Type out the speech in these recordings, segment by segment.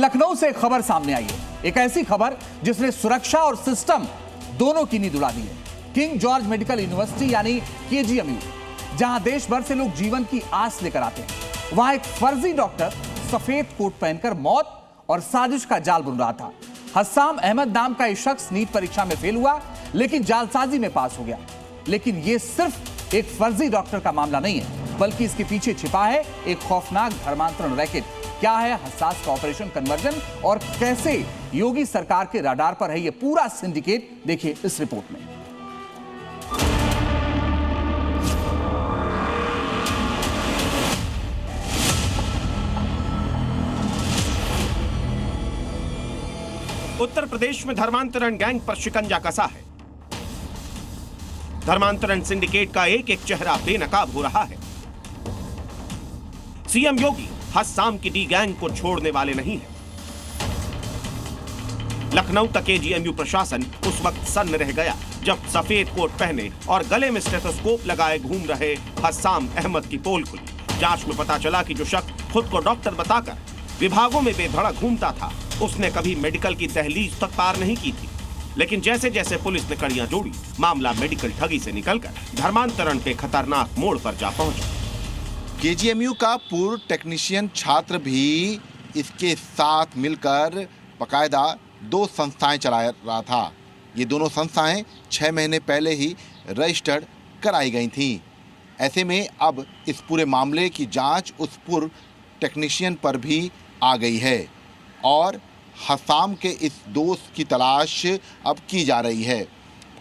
लखनऊ से एक खबर सामने आई है, एक ऐसी खबर जिसने सुरक्षा और सिस्टम दोनों की नींद उड़ा दी है। किंग जॉर्ज मेडिकल यूनिवर्सिटी यानी KGMU, जहां देश भर से लोग जीवन की आस लेकर आते हैं, वहां एक फर्जी डॉक्टर सफेद कोट पहनकर मौत और साजिश का जाल बुन रहा था। हस्साम अहमद नाम का एक शख्स नीट परीक्षा में फेल हुआ, लेकिन जालसाजी में पास हो गया। लेकिन यह सिर्फ एक फर्जी डॉक्टर का मामला नहीं है, बल्कि इसके पीछे छिपा है एक खौफनाक धर्मांतरण रैकेट। क्या है हसास का ऑपरेशन कन्वर्जन और कैसे योगी सरकार के रडार पर है यह पूरा सिंडिकेट, देखिए इस रिपोर्ट में। उत्तर प्रदेश में धर्मांतरण गैंग पर शिकंजा कसा है। धर्मांतरण सिंडिकेट का एक एक चेहरा बेनकाब हो रहा है। सीएम योगी हस्साम की डी गैंग को छोड़ने वाले नहीं हैं। लखनऊ का KGMU प्रशासन उस वक्त सन्न रह गया जब सफेद कोट पहने और गले में स्टेथोस्कोप लगाए घूम रहे हस्साम अहमद की पोल खुली। जांच में पता चला कि जो शख्स खुद को डॉक्टर बताकर विभागों में बेधड़क घूमता था, उसने कभी मेडिकल की दहलीज तक पार नहीं की थी। लेकिन जैसे जैसे पुलिस ने कड़ियां जोड़ी, मामला मेडिकल ठगी से निकलकर धर्मांतरण के खतरनाक मोड़ पर जा पहुंचा। KGMU का पूर्व टेक्नीशियन छात्र भी इसके साथ मिलकर बकायदा 2 संस्थाएं चला रहा था। ये दोनों संस्थाएं 6 महीने पहले ही रजिस्टर्ड कराई गई थीं। ऐसे में अब इस पूरे मामले की जांच उस पूर्व टेक्नीशियन पर भी आ गई है और हस्साम के इस दोस्त की तलाश अब की जा रही है।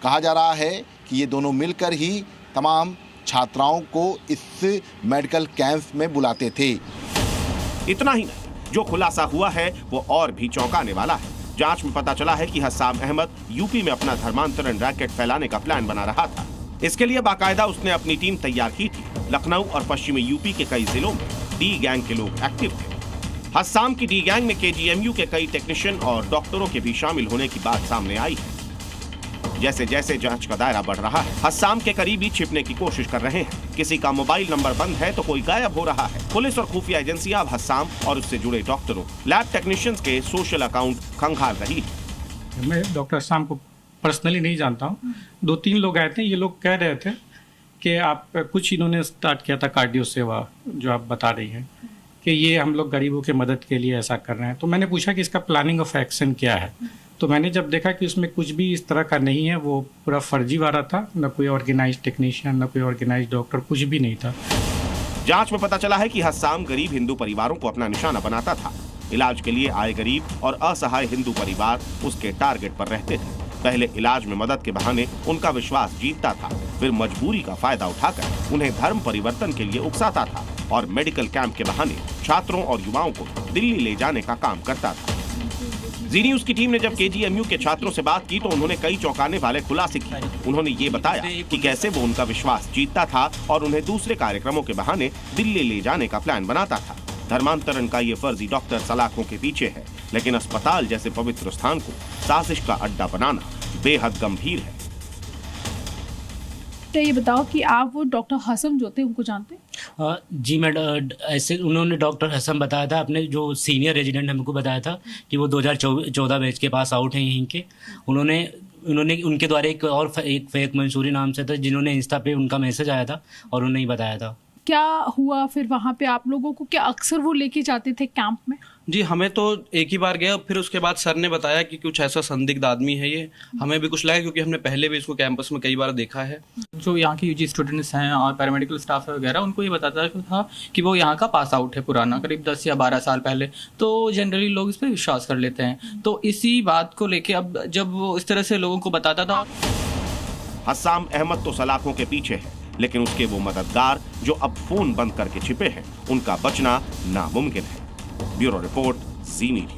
कहा जा रहा है कि ये दोनों मिलकर ही तमाम छात्राओं को इस मेडिकल कैंप में बुलाते थे। इतना ही नहीं, जो खुलासा हुआ है वो और भी चौंकाने वाला है। जांच में पता चला है कि हस्साम अहमद यूपी में अपना धर्मांतरण रैकेट फैलाने का प्लान बना रहा था। इसके लिए बाकायदा उसने अपनी टीम तैयार की थी। लखनऊ और पश्चिमी यूपी के कई जिलों में डी गैंग के लोग एक्टिव थे। हस्साम की डी गैंग में KGMU के कई टेक्नीशियन और डॉक्टरों के भी शामिल होने की बात सामने आई है। जैसे जैसे जांच का दायरा बढ़ रहा है, हस्साम के करीबी छिपने की कोशिश कर रहे हैं। किसी का मोबाइल नंबर बंद है तो कोई गायब हो रहा है। पुलिस और खुफिया एजेंसियां अब हस्साम और उससे जुड़े डॉक्टरों, लैब टेक्नीशियंस के सोशल अकाउंट खंगाल रही है। मैं डॉक्टर हस्साम को पर्सनली नहीं जानता हूँ। 2-3 लोग आए थे, ये लोग कह रहे थे कि आप कुछ इन्होंने स्टार्ट किया था कार्डियो सेवा, जो आप बता रही हैं कि ये हम लोग गरीबों की मदद के लिए ऐसा कर रहे हैं। तो मैंने पूछा कि इसका प्लानिंग ऑफ एक्शन क्या है, तो मैंने जब देखा कि उसमें कुछ भी इस तरह का नहीं है, वो पूरा फर्जी वाला था, न कोई ऑर्गेनाइज टेक्नीशियन, न कोई ऑर्गेनाइज डॉक्टर, कुछ भी नहीं था। जांच में पता चला है कि हस्साम गरीब हिंदू परिवारों को अपना निशाना बनाता था। इलाज के लिए आए गरीब और असहाय हिंदू परिवार उसके टारगेट पर रहते थे। पहले इलाज में मदद के बहाने उनका विश्वास जीतता था, फिर मजबूरी का फायदा उठाकर उन्हें धर्म परिवर्तन के लिए उकसाता था और मेडिकल कैंप के बहाने छात्रों और युवाओं को दिल्ली ले जाने का काम करता था। जी न्यूज की टीम ने जब KGMU के छात्रों से बात की तो उन्होंने कई चौंकाने वाले खुलासे किए। उन्होंने ये बताया कि कैसे वो उनका विश्वास जीतता था और उन्हें दूसरे कार्यक्रमों के बहाने दिल्ली ले जाने का प्लान बनाता था। धर्मांतरण का ये फर्जी डॉक्टर सलाखों के पीछे है, लेकिन अस्पताल जैसे पवित्र स्थान को साजिश का अड्डा बनाना बेहद गंभीर है। तो ये बताओ कि आप वो डॉक्टर हसम जो थे उनको जानते हैं? जी मैडम, ऐसे उन्होंने डॉक्टर हसम बताया था, अपने जो सीनियर रेजिडेंट हमको बताया था कि वो 2014 बैच के पास आउट हैं यहीं के। उन्होंने उनके द्वारा एक फेक मंसूरी नाम से था, जिन्होंने इंस्टा पे उनका मैसेज आया था और उन्होंने ही बताया था। क्या हुआ फिर वहाँ पे आप लोगों को? क्या अक्सर वो लेके जाते थे कैंप में? जी, हमें तो एक ही बार गया, फिर उसके बाद सर ने बताया कि कुछ ऐसा संदिग्ध आदमी है ये। हमें भी कुछ लगा क्योंकि हमने पहले भी इसको कैंपस में कई बार देखा है। जो यहाँ की UG स्टूडेंट्स हैं और पैरामेडिकल स्टाफ वगैरह, उनको ये बताता था कि वो यहाँ का पास आउट है पुराना, करीब 10 या 12 साल पहले। तो जनरली लोग इस पर विश्वास कर लेते हैं। तो इसी बात को लेके अब जब वो इस तरह से लोगों को बताता था। हस्साम अहमद तो सलाखों के पीछे है, लेकिन उसके वो मददगार जो अब फोन बंद करके छिपे हैं, उनका बचना नामुमकिन है। ब्यूरो रिपोर्ट, जी न्यूज।